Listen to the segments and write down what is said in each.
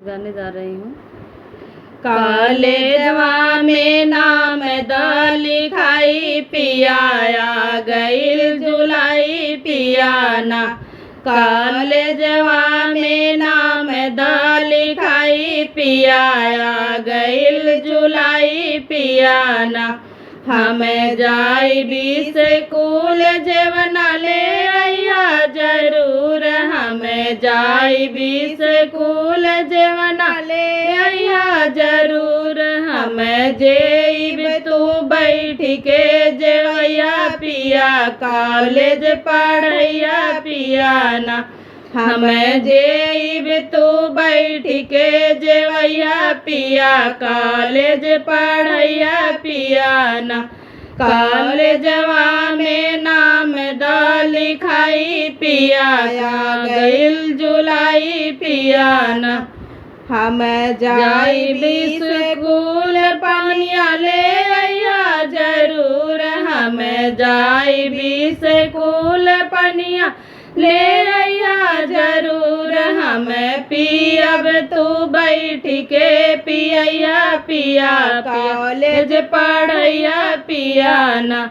गाने गा रही हूँ। कॉलेजवा में नाम द लिखाई पियाया गईल जुलाई पियाना। कॉलेजवा में नाम द लिखाई पियाया गईल जुलाई पियाना। हमें जाई भी स्कूल जेवना ले आया जरूर। हमें जाई भी स्कूल जेवना ले आया जरूर। हमें जेब तू बैठ के जेवैया पिया कॉलेज पढ़ैया पियाना। हमें जेब तू बैठ के जेवैया पिया कॉलेज पढ़ैया पियाना। कॉलेजवा में नाम द लिखाई पियाया गईल जुलाई पियाना। हम जाई भी स्कूल पनिया ले आया जरूर। हम जाई भी स्कूल पनिया ले आया जरूर। हम पियब तू बैठ के पिया पिया कॉलेज पढ़ैया पियाना।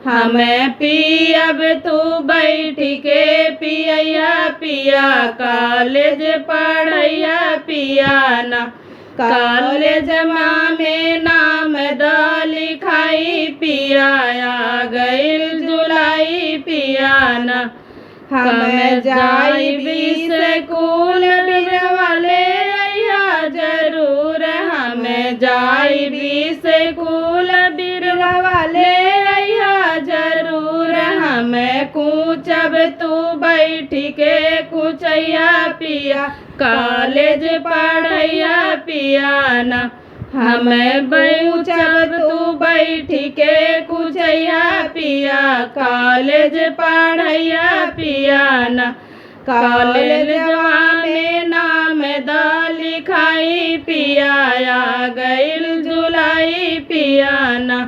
हमें पियब तू बैठ के पिया पिया कॉलेज पढ़ैया पियाना। कॉलेजवा में नाम द लिखाई पियाया गईल जुलाई पियाना। हम जाई भी स्कूल बिरवा ले आया जरूर। हम जाई भी स्कूल बिरवा ले आया जरूर। हम कूचब तू बैठ के कुचैया पिया कॉलेज पढ़ैया पियाना। हमें कूचब तू बैठ के कुचैया पिया कॉलेज पढ़ैया पियाना। कॉलेजवा में नाम द लिखाई पियाया गईल जुलाई पियाना।